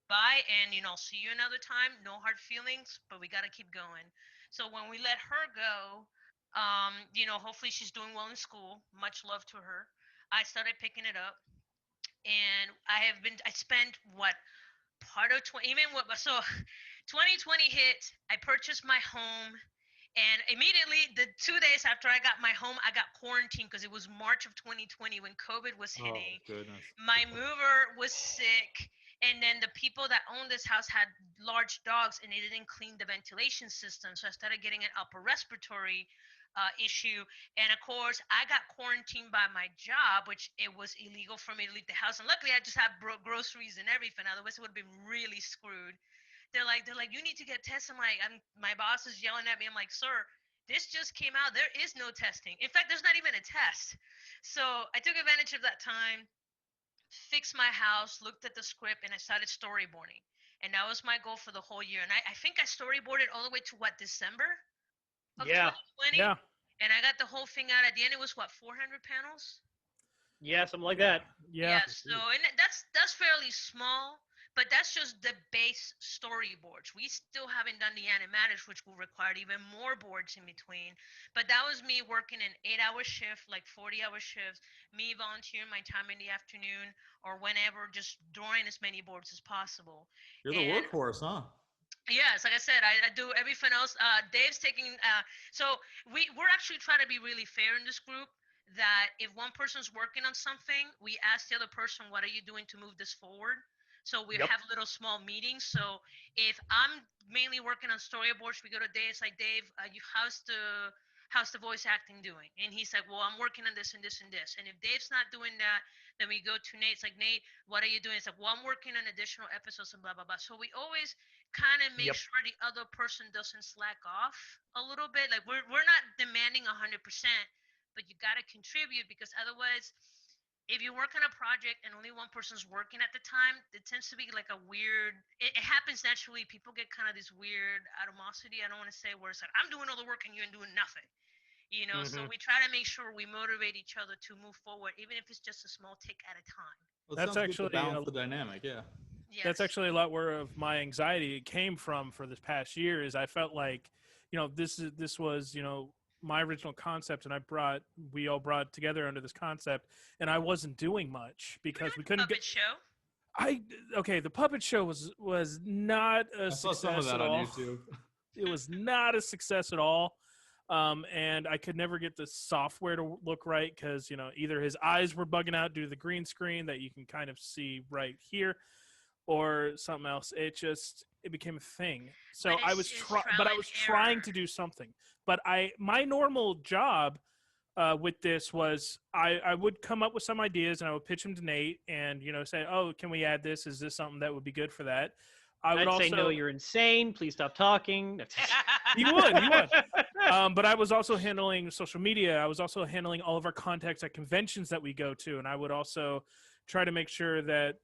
bye, and see you another time. No hard feelings, but we got to keep going. So when we let her go, hopefully she's doing well in school. Much love to her. I started picking it up, and I spent what part of 20 even what so 2020 hit. I purchased my home, and immediately the 2 days after I got my home, I got quarantined because it was March of 2020 when COVID was hitting. Oh, goodness. My mover was sick, And then the people that owned this house had large dogs, and they didn't clean the ventilation system. So I started getting an upper respiratory issue. And of course, I got quarantined by my job, which it was illegal for me to leave the house. And luckily, I just had groceries and everything. Otherwise, it would have been really screwed. They're like, you need to get tested. My boss is yelling at me. I'm like, sir, this just came out. There is no testing. In fact, there's not even a test. So I took advantage of that time, fixed my house, looked at the script, and I started storyboarding. And that was my goal for the whole year. And I think I storyboarded all the way to December of Yeah. 2020. Yeah. And I got the whole thing out at the end. It was 400 panels? Yeah, something like that. Yeah. So and that's fairly small, but that's just the base storyboards. We still haven't done the animatics, which will require even more boards in between. But that was me working an 8-hour shift, like 40-hour shifts, me volunteering my time in the afternoon or whenever, just drawing as many boards as possible. You're the And workhorse, huh? yes, like I said, I do everything else. Dave's taking. So we're actually trying to be really fair in this group. That if one person's working on something, we ask the other person, "What are you doing to move this forward?" So we Yep. have little small meetings. So if I'm mainly working on storyboards, we go to Dave. It's like, Dave, how's the voice acting doing? And he's like, well, I'm working on this and this and this. And if Dave's not doing that, then we go to Nate. It's like, Nate, what are you doing? It's like, well, I'm working on additional episodes and blah, blah, blah. So we always kind of make Yep. sure the other person doesn't slack off a little bit. Like we're not demanding 100%, but you got to contribute, because otherwise, if you work on a project and only one person's working at the time, it tends to be like a weird, it happens naturally. People get kind of this weird animosity. I don't want to say, where it's like, I'm doing all the work and you're doing nothing. So Mhm. we try to make sure we motivate each other to move forward, even if it's just a small tick at a time. Well, it That's sounds good to actually balance the dynamic. Yeah. Yes. that's actually a lot where of my anxiety came from for this past year. Is I felt like, this was, my original concept, and we all brought together under this concept, and I wasn't doing much because we couldn't puppet get. show. The puppet show was not a I saw some of success that at on all. YouTube. It was not a success at all. And I could never get the software to look right because, either his eyes were bugging out due to the green screen that you can kind of see right here, or something else. It became a thing. So But I it's was trial trying and to error. do something. But my normal job with this was I would come up with some ideas and I would pitch them to Nate and, say, oh, can we add this? Is this something that would be good for that? I would I'd say, also no, you're insane. Please stop talking. He would. But I was also handling social media. I was also handling all of our contacts at conventions that we go to. And I would also try to make sure that,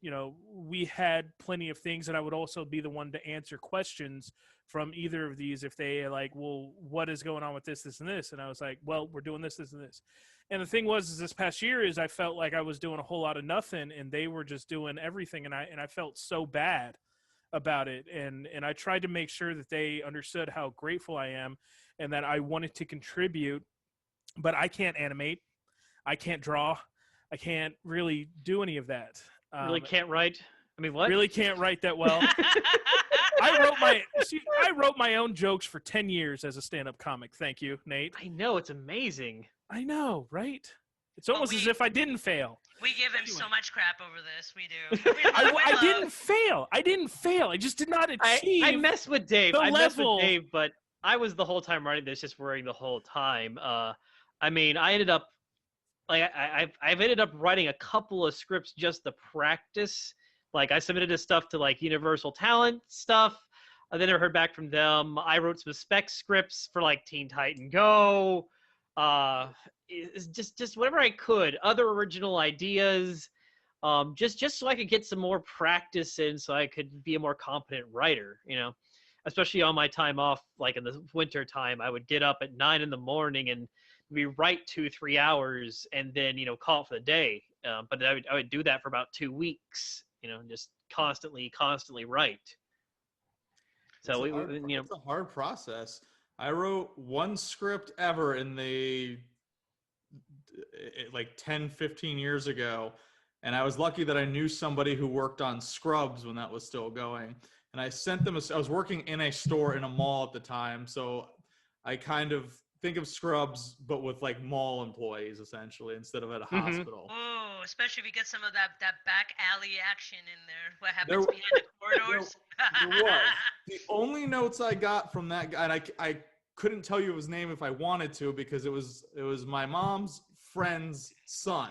we had plenty of things. And I would also be the one to answer questions from either of these if they like, well, what is going on with this, this, and this? And I was like, well, we're doing this, this, and this. And the thing was, is this past year is I felt like I was doing a whole lot of nothing and they were just doing everything. And I felt so bad about it, and I tried to make sure that they understood how grateful I am and that I wanted to contribute, but I can't animate, I can't draw, I can't really do any of that. Really can't write. I mean, what? Really can't write that well. I wrote my own jokes for 10 years as a stand-up comic. Thank you, Nate. I know, it's amazing. I know, right? It's almost as if I didn't fail. We give him Anyway. so much crap over this. We do. I didn't fail. I just did not achieve. I mess with Dave. the I mess with level. Dave, but I was the whole time writing this, just worrying the whole time. I mean, I ended up like I've ended up writing a couple of scripts just to practice. Like I submitted this stuff to like Universal Talent stuff. I then never heard back from them. I wrote some spec scripts for like Teen Titan Go. It's just whatever I could. Other original ideas. Just so I could get some more practice in, so I could be a more competent writer. Especially on my time off, like in the winter time, I would get up at 9 in the morning and we write 2-3 hours and then call it for the day. But I would do that for about 2 weeks. Just constantly write. So it's a hard process. I wrote one script ever in like 10, 15 years ago. And I was lucky that I knew somebody who worked on Scrubs when that was still going. And I sent them, I was working in a store in a mall at the time. So I kind of think of Scrubs, but with like mall employees essentially, instead of at a hospital. Oh, especially if you get some of that back alley action in there. What There, happens behind the corridors? there was. The only notes I got from that guy, and I couldn't tell you his name if I wanted to because it was my mom's friend's son,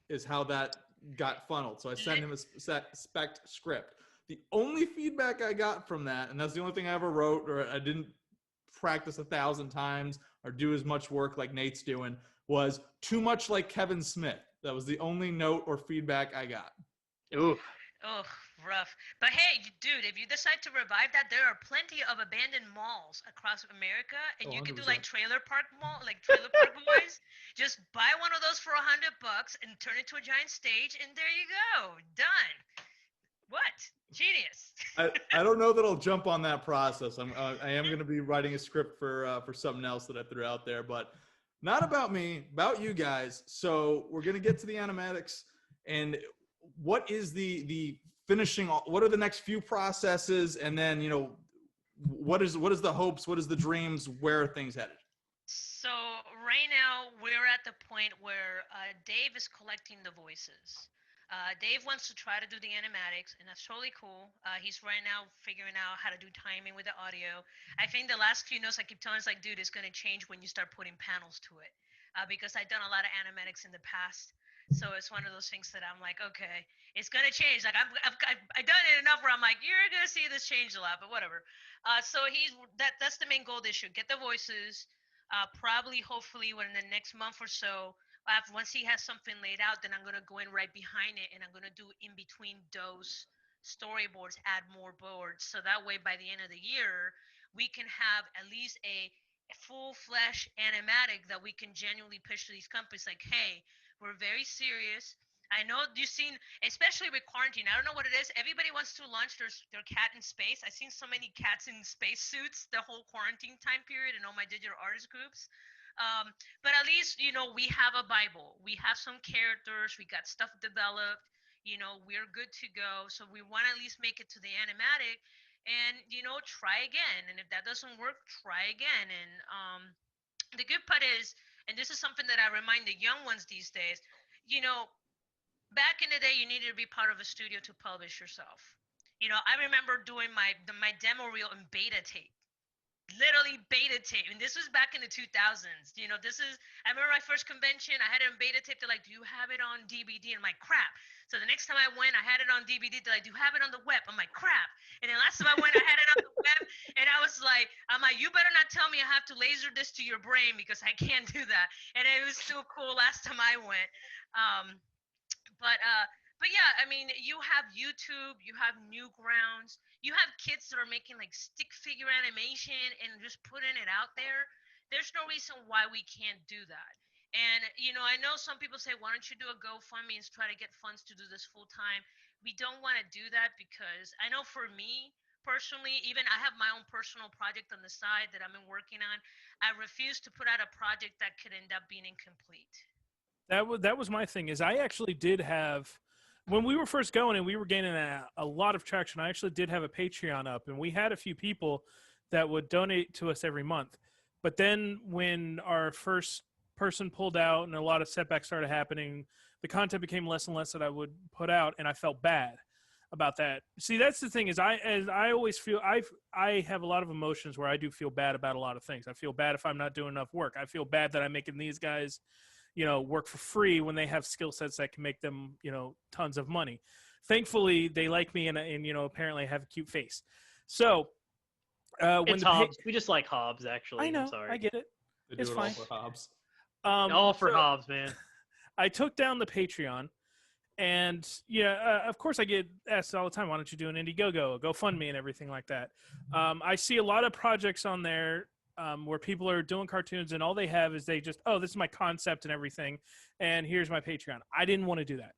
is how that got funneled. So I sent him a spec script. The only feedback I got from that, and that's the only thing I ever wrote, or I didn't practice 1,000 times or do as much work like Nate's doing, was too much like Kevin Smith. That was the only note or feedback I got. Ooh. Oh, rough. But hey, dude, if you decide to revive that, there are plenty of abandoned malls across America, and you can do like 100%. trailer park boys. Just buy one of those for $100 and turn it to a giant stage, and there you go, done. What? Genius. I don't know that I'll jump on that process. I am going to be writing a script for something else that I threw out there, but not about me, about you guys. So we're going to get to the animatics, and what is the finishing? What are the next few processes, and then what is the hopes? What is the dreams? Where are things headed? So right now we're at the point where Dave is collecting the voices. Dave wants to try to do the animatics, and that's totally cool. He's right now figuring out how to do timing with the audio. I think the last few notes I keep telling is like, dude, it's going to change when you start putting panels to it. Because I've done a lot of animatics in the past. So it's one of those things that I'm like, okay, it's going to change. Like I've done it enough where I'm like, you're going to see this change a lot, but whatever. So that's the main goal this year. Get the voices, probably, hopefully within the next month or so. Once he has something laid out, then I'm going to go in right behind it, and I'm going to do in between those storyboards, add more boards. So that way, by the end of the year, we can have at least a full-fledged animatic that we can genuinely pitch to these companies. Like, hey, we're very serious. I know you've seen, especially with quarantine, I don't know what it is. Everybody wants to launch their cat in space. I've seen so many cats in space suits the whole quarantine time period in all my digital artist groups. But at least, we have a Bible. We have some characters. We got stuff developed. We're good to go. So we want to at least make it to the animatic and, try again. And if that doesn't work, try again. And the good part is, and this is something that I remind the young ones these days, back in the day, you needed to be part of a studio to publish yourself. I remember doing my demo reel in beta tape. Literally beta tape, and this was back in the 2000s. I remember my first convention, I had it on beta tape. They're like, do you have it on DVD? And I'm like, crap. So the next time I went, I had it on DVD. They're like, do you have it on the web? I'm like, crap. And then last time I went, I had it on the web, and I'm like, you better not tell me I have to laser this to your brain, because I can't do that. And it was still cool last time I went. But yeah, I mean, you have YouTube, you have Newgrounds, you have kids that are making like stick figure animation and just putting it out there. There's no reason why we can't do that. And, I know some people say, why don't you do a GoFundMe and try to get funds to do this full time? We don't want to do that because I know for me personally, even I have my own personal project on the side that I've been working on. I refuse to put out a project that could end up being incomplete. That was my thing. Is I actually did have, when we were first going and we were gaining a lot of traction, I actually did have a Patreon up, and we had a few people that would donate to us every month. But then when our first person pulled out and a lot of setbacks started happening, the content became less and less that I would put out, and I felt bad about that. See, that's the thing, is I always feel I have a lot of emotions where I do feel bad about a lot of things. I feel bad if I'm not doing enough work. I feel bad that I'm making these guys work for free when they have skill sets that can make them, tons of money. Thankfully, they like me and apparently I have a cute face. So when it's Hobbes. We just like Hobbes, actually. I know. I'm sorry. I get it. They do It's it fine. all for Hobbes. All for Hobbes, man. I took down the Patreon, and of course I get asked all the time, why don't you do an Indiegogo, a GoFundMe, and everything like that. I see a lot of projects on there where people are doing cartoons and all they have is they just, this is my concept and everything, and here's my Patreon. I didn't want to do that.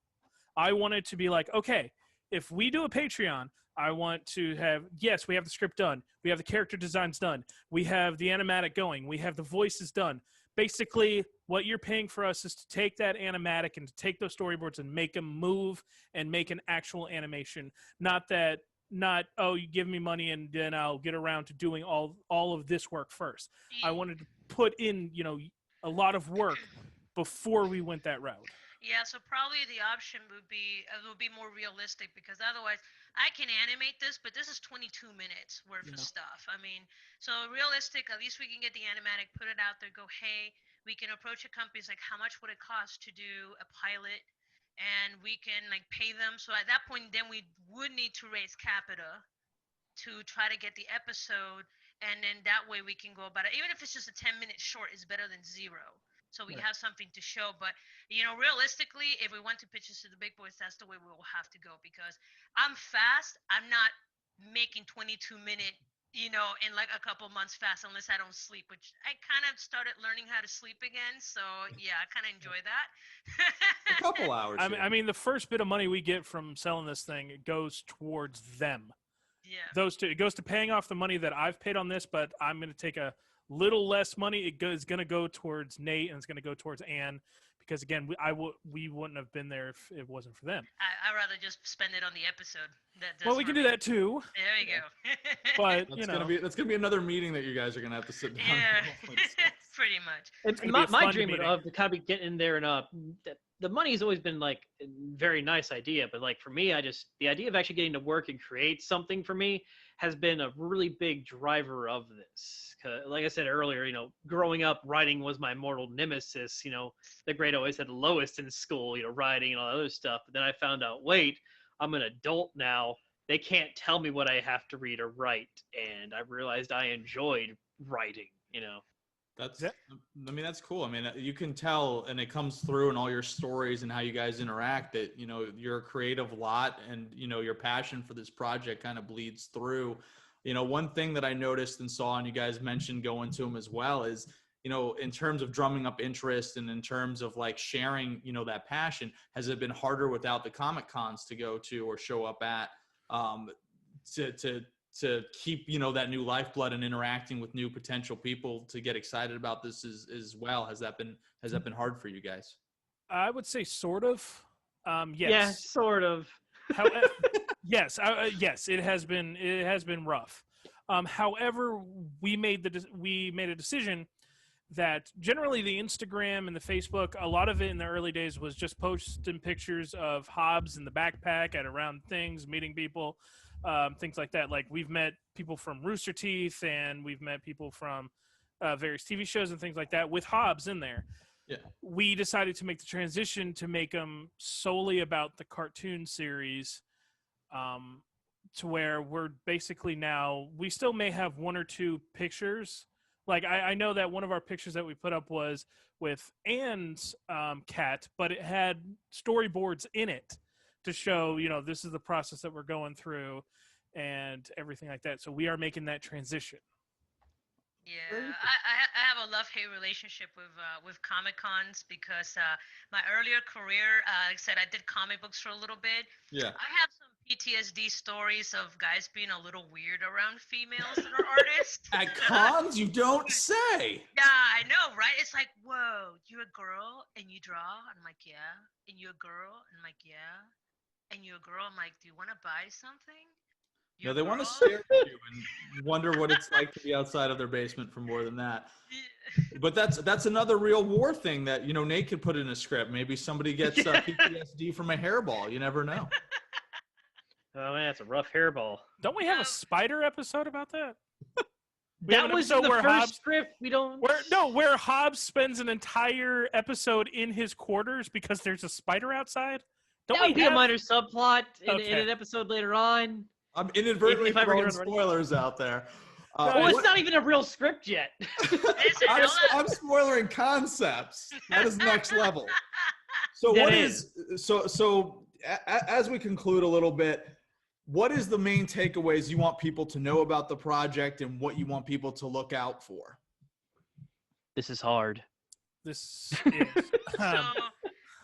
I wanted to be like, okay, if we do a Patreon, I want to have, yes, we have the script done. We have the character designs done. We have the animatic going. We have the voices done. Basically, what you're paying for us is to take that animatic and to take those storyboards and make them move and make an actual animation. Not, you give me money and then I'll get around to doing all of this work first. I wanted to put in, a lot of work before we went that route. Yeah, so probably the option would be more realistic because otherwise I can animate this, but this is 22 minutes worth of Yeah. stuff. I mean, so realistic, at least we can get the animatic, put it out there, go, hey, we can approach a company's like, how much would it cost to do a pilot? And we can like pay them. So at that point, then we would need to raise capita to try to get the episode, and then that way we can go about it. Even if it's just a 10-minute short, it's better than zero. So we Right. have something to show. But realistically, if we want to pitch this to the big boys, that's the way we will have to go because I'm fast. I'm not making 22-minute. In like a couple months fast, unless I don't sleep, which I kind of started learning how to sleep again. So yeah, I kind of enjoy that. A couple hours. I mean, the first bit of money we get from selling this thing, it goes towards them. Yeah. Those two, it goes to paying off the money that I've paid on this, but I'm going to take a little less money. It's going to go towards Nate, and it's going to go towards Ann, because again, we wouldn't have been there if it wasn't for them. I'd rather just spend it on the episode. Well, we can do that too. There you go. But that's gonna be another meeting that you guys are gonna have to sit down. Yeah, pretty much. It's gonna be a my fun dream meeting. of to kind of get in there and the money's always been like a very nice idea, but like for me, the idea of actually getting to work and create something for me has been a really big driver of this. 'Cause, like I said earlier, growing up, writing was my mortal nemesis. The grade I always had the lowest in school, writing and all that other stuff. But then I found out, wait, I'm an adult now. They can't tell me what I have to read or write, and I realized I enjoyed writing. That's cool. I mean, you can tell, and it comes through in all your stories and how you guys interact that, you're a creative lot, and, your passion for this project kind of bleeds through. One thing that I noticed and saw, and you guys mentioned going to them as well, is, in terms of drumming up interest and in terms of like sharing, that passion, has it been harder without the Comic Cons to go to or show up at, to keep that new lifeblood and interacting with new potential people to get excited about this as well? Has that been hard for you guys? I would say sort of. Yes. Yeah, sort of. Yes, yes, it has been rough. However, we made a decision that generally the Instagram and the Facebook, a lot of it in the early days was just posting pictures of Hobbes in the backpack at around things, meeting people, things like that. Like we've met people from Rooster Teeth, and we've met people from various TV shows and things like that with Hobbes in there. Yeah. We decided to make the transition to make them solely about the cartoon series, to where we're basically now, we still may have one or two pictures. Like I know that one of our pictures that we put up was with Ann's cat, but it had storyboards in it to show, this is the process that we're going through and everything like that. So we are making that transition. Yeah, I have a love-hate relationship with Comic Cons because my earlier career, like I said, I did comic books for a little bit. Yeah. I have some PTSD stories of guys being a little weird around females that are artists. At cons, you don't say. Yeah, I know, right? It's like, whoa, you're a girl and you draw? And I'm like, yeah. And you're a girl? And I'm like, yeah. And you're a girl? I'm like, do you want to buy something? No, they want to stare at you and wonder what it's like to be outside of their basement for more than that. But that's another real war thing that, Nate could put in a script. Maybe somebody gets PTSD from a hairball. You never know. Oh man, it's a rough hairball. Don't we have a spider episode about that? That was the first script. We don't. Where Hobbes spends an entire episode in his quarters because there's a spider outside. That would be a minor subplot in an episode later on. I'm inadvertently throwing spoilers out there. Well, it's not even a real script yet. I'm spoiling concepts. That is next level. So as we conclude a little bit, what is the main takeaways you want people to know about the project and what you want people to look out for? This is hard. This is. So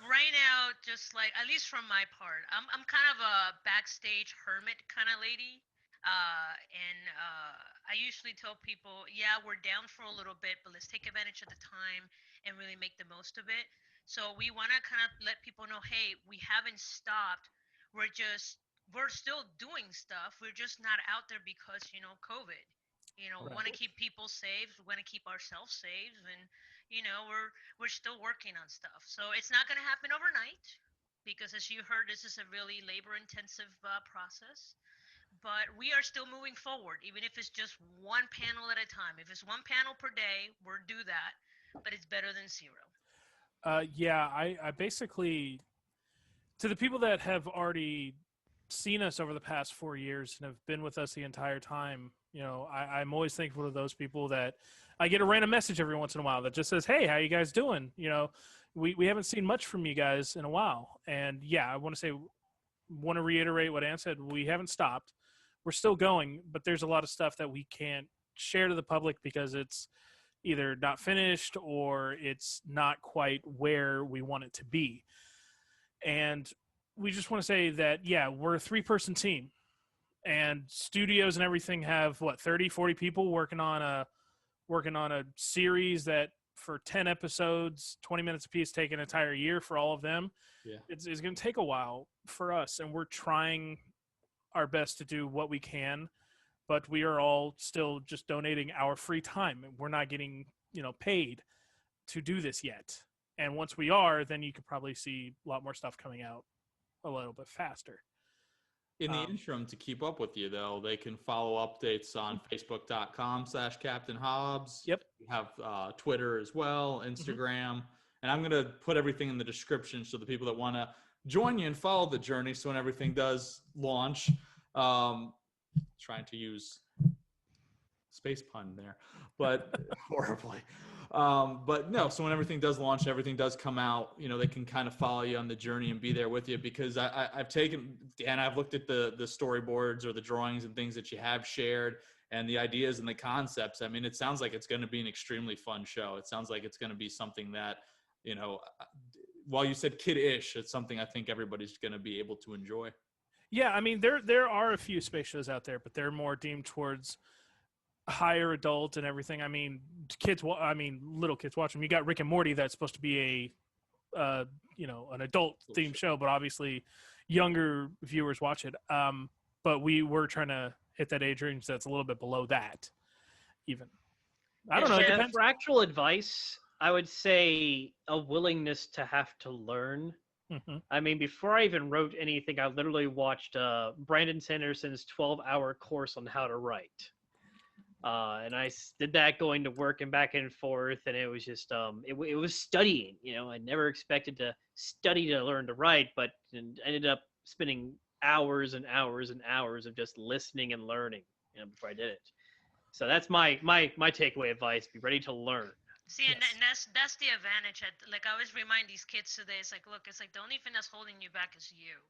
right now, just like, at least from my part, I'm kind of a backstage hermit kind of lady. I usually tell people, yeah, we're down for a little bit, but let's take advantage of the time and really make the most of it. So we want to kind of let people know, hey, we haven't stopped. We're still doing stuff. We're just not out there because, COVID. We want to keep people safe. We want to keep ourselves safe. And, You know, we're still working on stuff, so it's not going to happen overnight because, as you heard, this is a really labor-intensive process. But we are still moving forward, even if it's just one panel at a time. If it's one panel per day, we're do that, but it's better than zero. Yeah, I basically, to the people that have already seen us over the past 4 years and have been with us the entire time, I'm always thankful to those people that I get a random message every once in a while that just says, "Hey, how you guys doing?" We haven't seen much from you guys in a while. And yeah, I want to reiterate what Ann said. We haven't stopped. We're still going, but there's a lot of stuff that we can't share to the public because it's either not finished or it's not quite where we want it to be. And we just want to say that, yeah, we're a 3-person team, and studios and everything have 30, 40 people working on a series that for 10 episodes, 20 minutes a piece, take an entire year for all of them. Yeah. It's going to take a while for us, and we're trying our best to do what we can, but we are all still just donating our free time. We're not getting, paid to do this yet. And once we are, then you could probably see a lot more stuff coming out a little bit faster. In the interim, to keep up with you, though, they can follow updates on facebook.com/Captain Hobbs. Yep. We have Twitter as well, Instagram. And I'm going to put everything in the description so the people that want to join you and follow the journey. So when everything does launch, trying to use space pun there, but horribly. But no, so when everything does launch, everything does come out, they can kind of follow you on the journey and be there with you, because I've taken, and I've looked at the storyboards or the drawings and things that you have shared and the ideas and the concepts. I mean, it sounds like it's going to be an extremely fun show. It sounds like it's going to be something that, while you said kid-ish, it's something I think everybody's going to be able to enjoy. Yeah, I mean, there are a few space shows out there, but they're more deemed towards higher adult and everything. I mean, little kids watch them. You got Rick and Morty, that's supposed to be an adult themed show, but obviously younger viewers watch it. But we were trying to hit that age range that's a little bit below that, even. I don't know. It Yeah, depends. for actual advice, I would say a willingness to have to learn. I mean, before I even wrote anything, I literally watched Brandon Sanderson's 12-hour course on how to write. And I did that going to work and back and forth, and it was just it was studying. I never expected to study to learn to write, but I ended up spending hours and hours and hours of just listening and learning, before I did it. So that's my takeaway advice: be ready to learn. See, and that's the advantage. Like I always remind these kids today, it's like, look, it's like the only thing that's holding you back is you.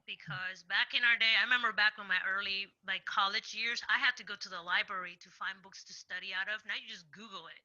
Because back in our day, I remember back in my early college years, I had to go to the library to find books to study out of. Now you just Google it.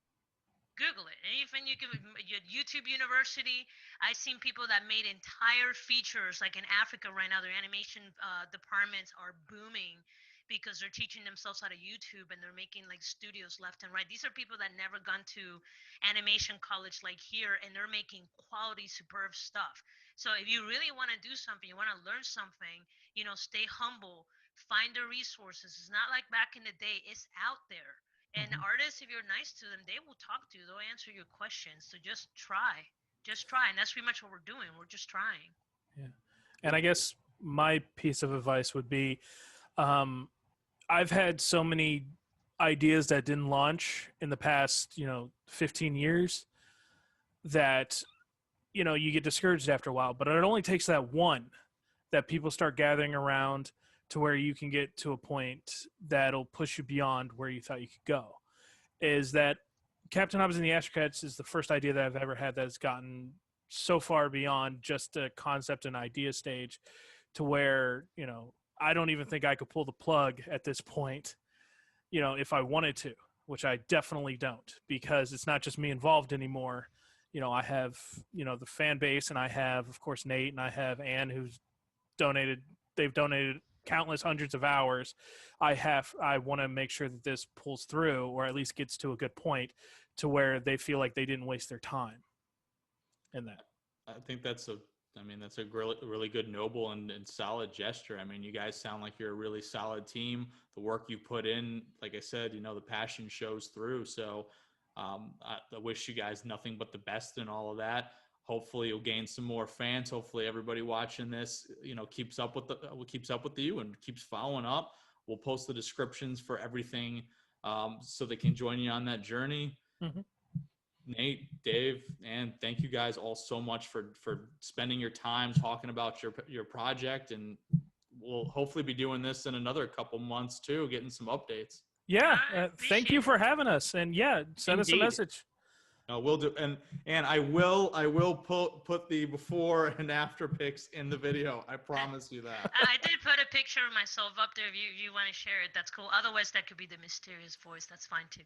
Google it. And even you can YouTube University. I've seen people that made entire features, like in Africa right now, their animation departments are booming because they're teaching themselves how to YouTube, and they're making studios left and right. These are people that never gone to animation college like here, and they're making quality, superb stuff. So if you really want to do something, you want to learn something, stay humble, find the resources. It's not like back in the day, it's out there. And artists, if you're nice to them, they will talk to you. They'll answer your questions. So just try. Just try. And that's pretty much what we're doing. We're just trying. Yeah. And I guess my piece of advice would be, I've had so many ideas that didn't launch in the past, 15 years that, you get discouraged after a while. But it only takes that one that people start gathering around to where you can get to a point that'll push you beyond where you thought you could go. Is that Captain Hobbes and the Astrocats is the first idea that I've ever had that's gotten so far beyond just a concept and idea stage to where, I don't even think I could pull the plug at this point, if I wanted to, which I definitely don't, because it's not just me involved anymore. I have, the fan base, and I have, of course, Nate, and I have Ann, who's they've donated countless hundreds of hours. I want to make sure that this pulls through, or at least gets to a good point to where they feel like they didn't waste their time in that. I think that's a really good, noble and solid gesture. I mean, you guys sound like you're a really solid team. The work you put in, like I said, the passion shows through. So I wish you guys nothing but the best in all of that. Hopefully you'll gain some more fans. Hopefully everybody watching this, keeps up with you and keeps following up. We'll post the descriptions for everything so they can join you on that journey. Mm-hmm. Nate, Dave, and thank you guys all so much for spending your time talking about your project, and we'll hopefully be doing this in another couple months too, getting some updates. Yeah, thank you for having us, and send us a message. No, we'll do, and I will put the before and after pics in the video. I promise you that. I did put a picture of myself up there. If you want to share it, that's cool. Otherwise, that could be the mysterious voice. That's fine too.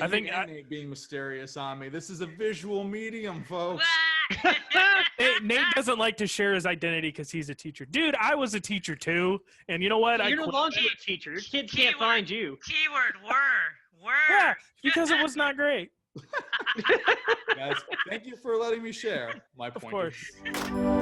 I think Nate being mysterious on me. This is a visual medium, folks. Nate doesn't like to share his identity because he's a teacher. Dude, I was a teacher too, and you know what? You're no longer a teacher. Your kids can't find you. Keyword were. Yeah, because it was not great. Guys, thank you for letting me share my point of view.